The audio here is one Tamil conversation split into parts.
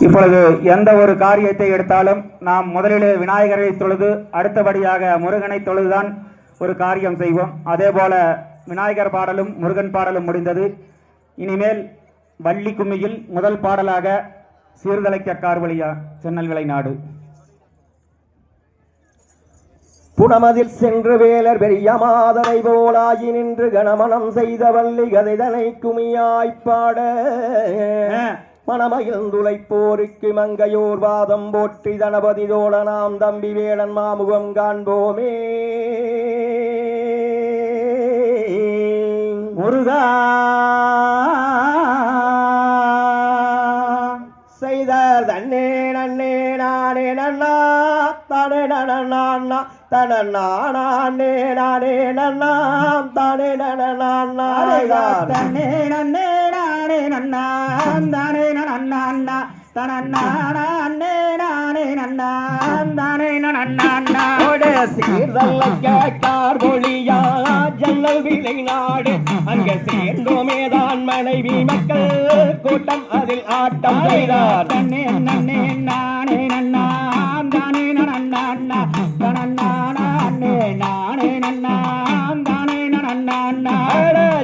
இப்பொழுது எந்த ஒரு காரியத்தை எடுத்தாலும் நாம் முதலிலே விநாயகரை தொழுது அடுத்தபடியாக முருகனை தொழுதுதான் ஒரு காரியம் செய்வோம். அதே போல விநாயகர் பாடலும் முருகன் பாடலும் முடிந்தது. இனிமேல் வள்ளி கும்மியில் முதல் பாடலாக சீர்தலைக்க கார்வழியா சென்னல் விளை நாடு. புனமதில் சென்று வேலர் பெரிய மாதரை போலாகி நின்று கணமனம் செய்த வள்ளி கதைதனை குமியாய்ப்பாட மணமகிழ்ந்துளைப்போருக்கு மங்கையோர் வாதம் போற்றி தனபதி தோழ நாம் தம்பி வேளன் மாமுகம் காண்போமே. முருகா செய்தார் தன்னே நன்னே நானே நன்னா தானே நன்னா தனே நானே நன்னாம் தானே நன்னா தன்னே நன்னே நானே நன்னா தானே நன்னா தனே நானே நன்னா தானே நன்னா சீர்தல்லைக்க கார்வழியா ஜன்னல் விளை நாடு அங்க சேர்ந்தோமேதான் மனைவி மக்கள் கூட்டம் அதில் ஆட்டம் செய்தார். தன்னே நன்னே நானே நன்னா தானே நன்னா தனே நானே நன்னா தானே நன்னா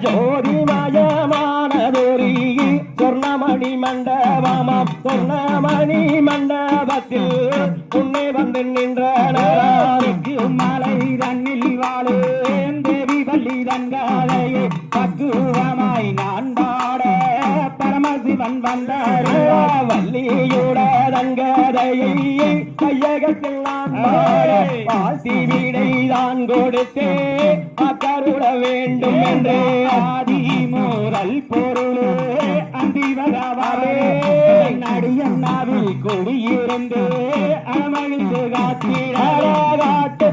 ஜோதிமயமானதொரு சொர்ணமணி மண்டபமாம் சொர்ணமணி மண்டபத்தில் உன்னை வந்து நின்ற மலை தன்னில் வாழு தேவி வள்ளி தங்காலையே பக்குவமாய் நான் பாட பரமசிவன் வந்தார். வள்ளியோட தங்கதையை கையகத்தில் நான் வாழ்த்தி வீடை தான் கொடுத்தே அக்கருட வேண்டும் என்று ஆதி மூரல் பொருளே அந்தி வகவாரே நடியன்னாவில் குடியிருந்து அமழ்ந்து காட்டு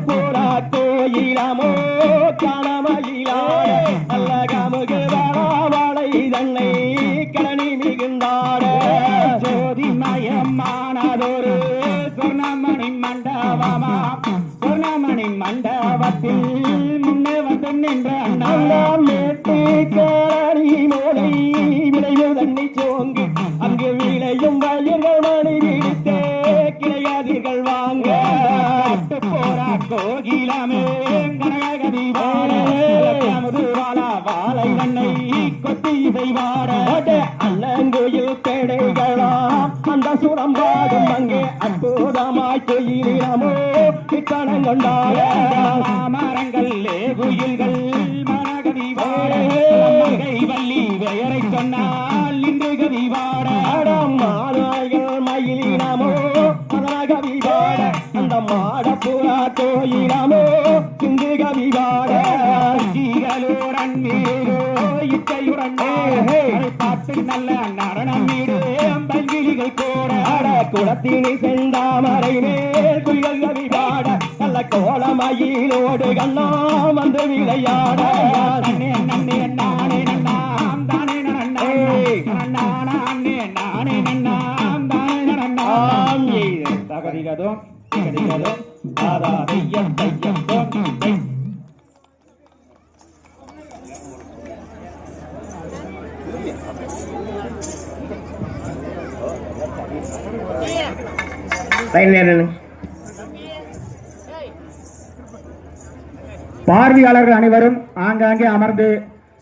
போரா கோயிலமோ கணமயிலாட அல்ல கமுகு வாழை தன்னை கணனி மிகுந்தாட ஜோதிமயமானதொரு சொர்ணமணி மண்டபமா சொர்ணமணி மண்டபத்தில் முன்னே வந்து நின்ற மேட்டை கேளி மோலை விளைவு தண்ணி சோங்கு அங்கு விளையும் வயல்கள் மணி விடுத்தே கிடையாதீர்கள் வாங்க போரா கோகிலமே கனகதி வாழமுதுவாளா வாழை தன்னை கொத்தி செய்வாட அண்ணங்கோயில் பேடைகளாம் அந்த சுரம் பாடும் அங்கே அற்புதமாய் கோயிலிடமோ இக்கணம் கொண்டாட மரங்கள் குயில்கள் மரகதி வாழை வள்ளி பெயரை சொன்னால் இன்று கவி வாடம் மாதாய்கள் மயிலினமோ மதனகவி வாட அந்த மாடப்புறா கோயிலமோ இன்று கவி வாடலோரன் வீரோ இச்சையுடன் பாட்டு நல்ல நரணம் வீடு பல்கிளிகள் கோட குளத்தினை செந்தாமரை மேல் குயில்கள் கவி பாட நல்ல கோலமயிலோடு கண்ணா வந்து விளையாட நன்னே நன்னே நானே நன்னாம் தானே நன்னே நானே நானே நன்னாம் தானே நன்னாம் தகதிகதோ தகதிகதோ தாதா தையம் தையம் தோன்றை பார்வையாளர்கள் அனைவரும் ஆங்காங்கே அமர்ந்து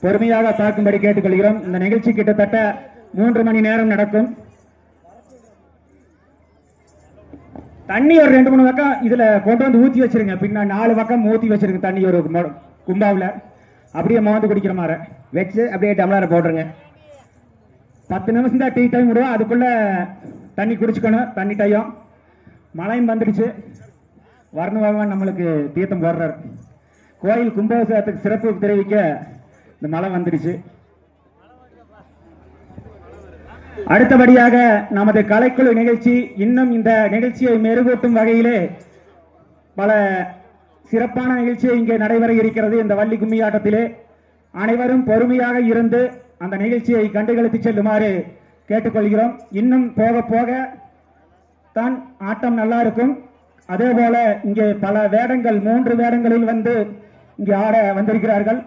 பொறுமையாக பார்க்கும்படி கேட்டுக்கொள்கிறோம். இந்த நிகழ்ச்சி கிட்டத்தட்ட 3 மணி நேரம் நடக்கும். தண்ணி ஒரு 2-3 பக்கம் இதுல கொண்டு வந்து ஊத்தி வச்சிருங்க. பின்னா 4 பக்கம் ஊத்தி வச்சிருங்க. தண்ணி ஒரு கும்பாவில் அப்படியே மோந்து குடிக்கிற மாதிரி வச்சு அப்படியே டம்ளரை போட்டுருங்க. 10 நிமிஷம் தான் டீ டைம் விடுவோம். அதுக்குள்ள தண்ணி குடிச்சுக்கணும். தண்ணி டைம் மழையும் வந்துடுச்சு. வர்ண பகவான் நம்மளுக்கு தீர்த்தம் போடுறாரு. கோயில் கும்பாபிஷேகத்துக்கு சிறப்பு தெரிவிக்க இந்த மழை வந்துடுச்சு. அடுத்தபடியாக நமது கலைக்குழு நிகழ்ச்சி இன்னும் இந்த நிகழ்ச்சியை மெருகூட்டும் வகையிலே பல சிறப்பான நிகழ்ச்சி இங்கே நடைபெற இருக்கிறது. இந்த வள்ளி கும்மி ஆட்டத்திலே அனைவரும் பொறுமையாக இருந்து அந்த நிகழ்ச்சியை கண்டுகளித்து செல்லுமாறு கேட்டுக்கொள்கிறோம். இன்னும் போக போக தான் ஆட்டம் நல்லா இருக்கும். அதே போல இங்கே பல வேடங்கள் 3 வேடங்களில் வந்து இங்கே ஆட வந்திருக்கிறார்கள்.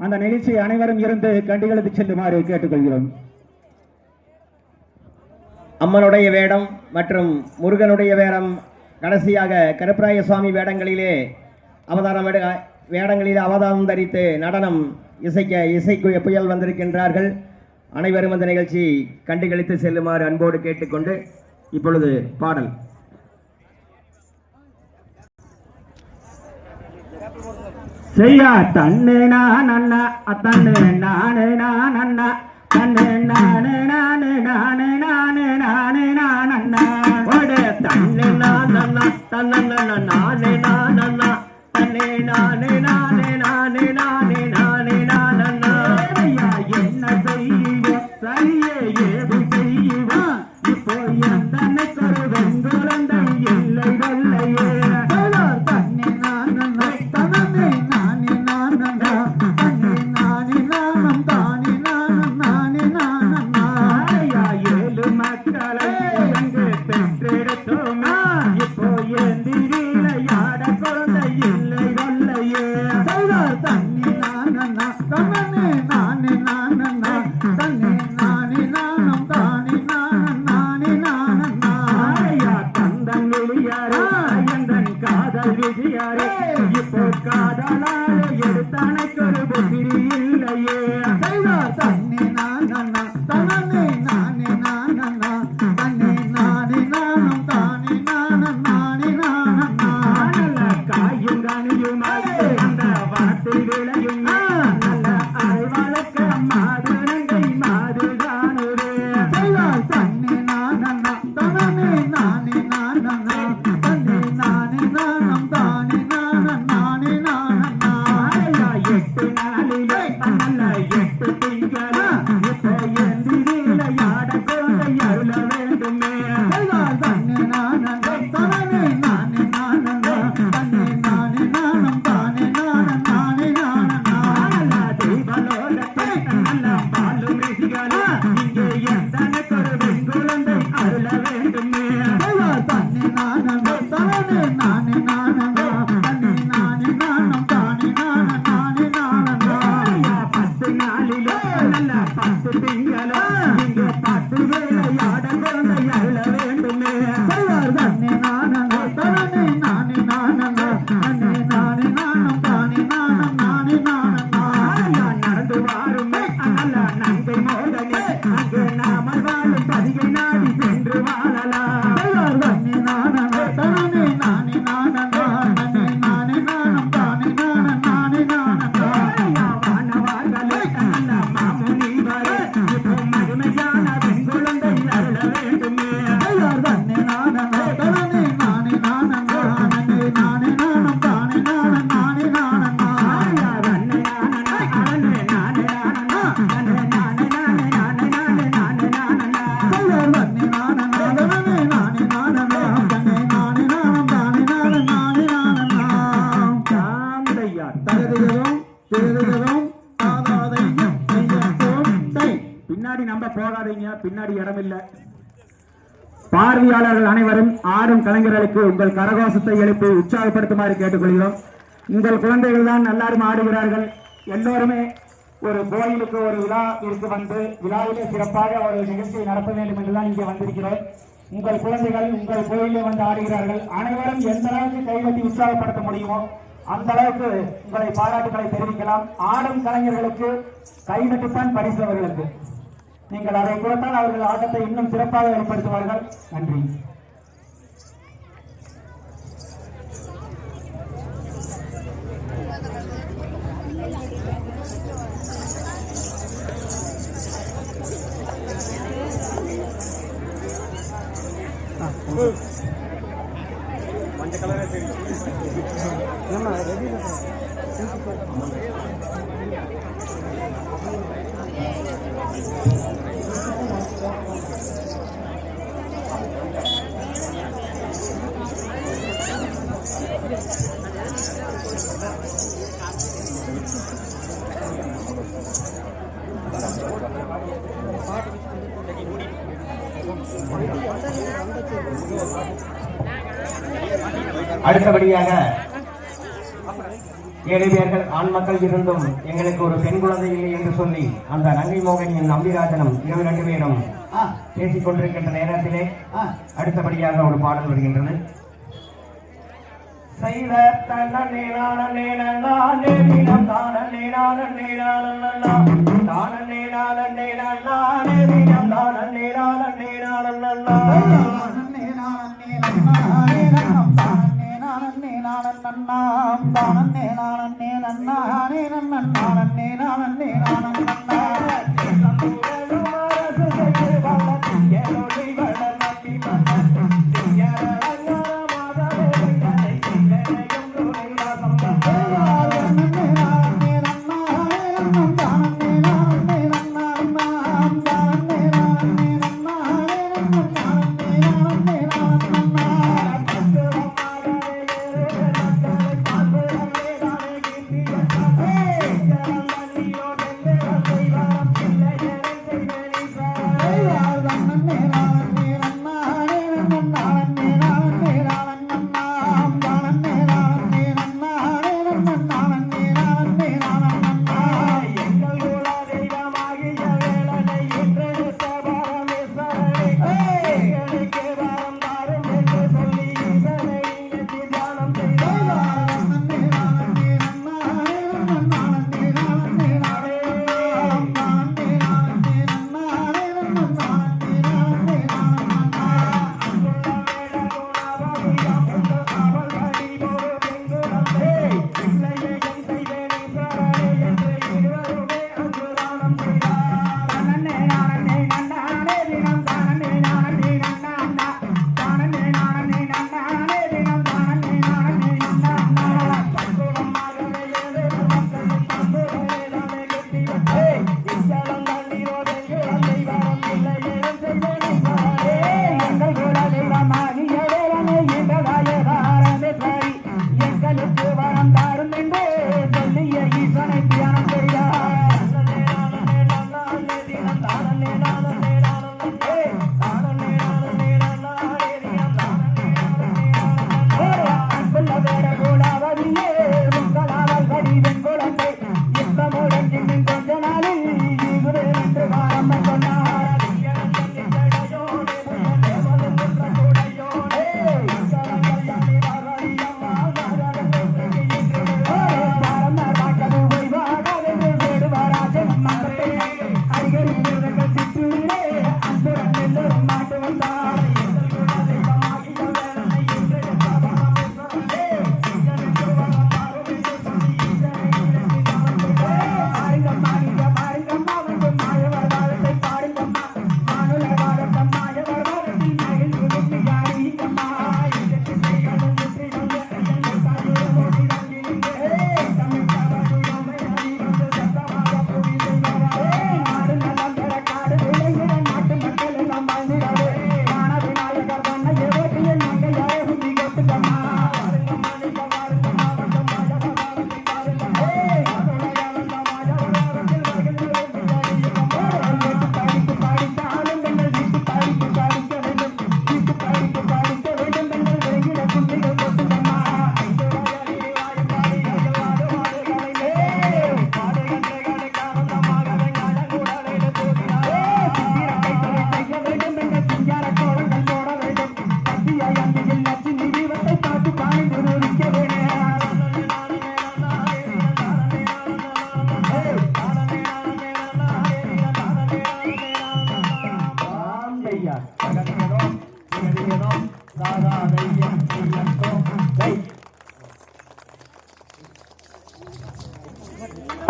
அந்த நிகழ்ச்சியை அனைவரும் இருந்து கண்டுகளித்து செல்லுமாறு கேட்டுக்கொள்கிறோம். அம்மனுடைய வேடம் மற்றும் முருகனுடைய வேடம், கடைசியாக கருப்பராய சுவாமி வேடங்களிலே அவதாரம் தரித்து நடனம் இசைக்கு புயல் வந்திருக்கின்றார்கள். அனைவரும் அந்த நிகழ்ச்சி கண்டுகளித்து செல்லுமாறு அன்போடு கேட்டுக்கொண்டு இப்பொழுது பாடல். செய்யா தன்னு நான் அண்ணா தன்னு நானு நான் அண்ணா தன்னு நானு நானு நானு நானு நானு நான் அண்ணா தன்னு நான் அண்ணா தன்னு நானு நான் அண்ணா தன்னு நானு நானு நானு நானு நானு நான் அண்ணா என்ன செய்ய சரியே ஏது செய்வா இப்போ எந்தனைக்கு ஒரு வெங்குழந்தை இல்லை வல்லையே இப்போ காதலால எடுத்தானைக்கு ஒரு புத்திரி இல்லையே தண்ணி நான் தனே நானே நான் தண்ணி நானே நானும் தானே நானே நல்ல காயும் கனியுமாய் அந்த வார்த்தை விளையும் நல்ல அறிவாளுக்கு மாது நங்கை மாது காணுரே தண்ணி நான் தனே நானே தண்ணி நானே நானும் தானே நானே எட்டு நாளிலே நல்ல 8 திங்கள் இப்போ எந்திரில யாட கொண்டை அருள வேண்டுமே தண்ணி நான் தனே நானே தண்ணி நானே நானும் தானே நானே நல்ல தெய்வலோகத்தை நல்ல பாலும் ரிஷிகளா இங்கே எந்தனைக்கு ஒரு வெங்குழந்தை அருள வேண்டுமே தண்ணி நான் தனே நானே தண்ணி நானே நானும் தானே நானே 10 நாளிலே நல்ல 10 திங்களோ இங்கே 10 வேளையாட கொண்டை அருள வேண்டுமே தண்ணி நான் தனே நானே தண்ணி நானே நானும் தானே நானே நடந்து வாருமே நல்ல நங்கை மோகனே அங்கே நாமல் வாழும் பதிகை நாடி சென்று வாழலாம் தண்ணி நான் தனே நானே தண்ணி நானே நானும் தானே நானே வானவார்களே நல்ல மாமுனிவரே இப்போ மகிமையான வெங்குழந்தை அருள வேண்டுமே தண்ணி நான் தனே நானே நானும் தானே பின்னாடி நம்ப போகாதீங்க, பின்னாடி இடமில்லை. பார்வையாளர்கள் அனைவரும் ஆடும் கலைஞர்களுக்கு உங்கள் கரகோஷத்தை எழுப்பி உற்சாகப்படுத்துமாறு கேட்டுக்கொள்கிறோம். உங்கள் குழந்தைகள் தான் எல்லாரும் ஆடுகிறார்கள். எல்லோருமே ஒரு கோயிலுக்கு ஒரு விழாவிற்கு வந்து விழாவிலே சிறப்பாக ஒரு நிகழ்ச்சியை நடத்த வேண்டும் என்றுதான் இங்கே வந்திருக்கிறோம். உங்கள் குழந்தைகள் உங்கள் கோயிலே வந்து ஆடுகிறார்கள். அனைவரும் எந்த அளவுக்கு கைவட்டி உற்சாகப்படுத்த முடியுமோ அந்த அளவுக்கு உங்களை பாராட்டுகளை தெரிவிக்கலாம். ஆடும் கலைஞர்களுக்கு கைதட்டுத்தான் பரிசு அவர்களுக்கு. நீங்கள் அதை கொடுத்தால் அவர்கள் ஆட்டத்தை இன்னும் சிறப்பாக வெளிப்படுத்துவார்கள். நன்றி. மஞ்சள் கலரே தெரியும். அடுத்தபடியாக 7 பேர்கள் ஆண் மக்கள் இருந்தும் எங்களுக்கு ஒரு பெண் குழந்தை இல்லை என்று சொல்லி அந்த நங்கை மோகனியின் நம்பிராஜனும் 2 பேரும் பேசிக் கொண்டிருக்கின்ற நேரத்திலே அடுத்தபடியாக ஒரு பாடல் வருகின்றது. செய்த தன்னே நானே நானே வீணம் தானே நானே நானே தானே நானே நானே வீணம் தானே நானே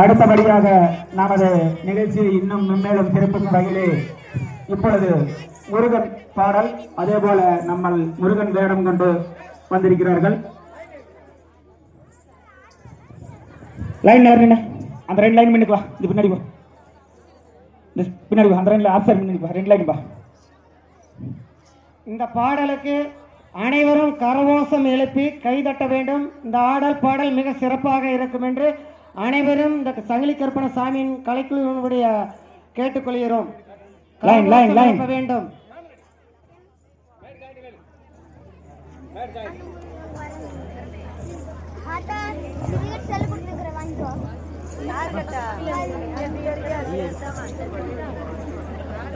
அடுத்தபடியாக நமது நிகழ்ச்சியை இன்னும் மென்மேலும் சிறப்பும் வகையிலே இப்பொழுது முருகன் பாடல், அதே போல நம்ம முருகன் வேடம் கொண்டு வந்திருக்கிறார்கள். லைன் நேரம் அந்த 2 லைன் மின்னுக்கு வா, இது பின்னாடி வா, பின்னாடி வா, அந்த 2 ஆஃப்சர் மின்னுக்கு வா, 2 லைன் வா. இந்த பாடலுக்கு அனைவரும் கரகோஷம் எழுப்பி கைதட்ட வேண்டும். இந்த ஆடல் பாடல் மிக சிறப்பாக இருக்கும் என்று அனைவரும் இந்த சங்கிலி கற்பன சாமியின் கலைக்குழுவினுடைய கேட்டுக்கொள்கிறோம். வேண்டும்.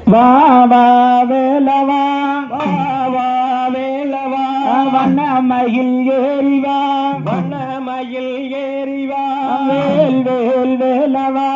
வா வா வேலவா வா வா வேலவா வண்ணமயில் ஏறிவா வண்ணமயில் ஏறிவா வேல் வேல் வேலவா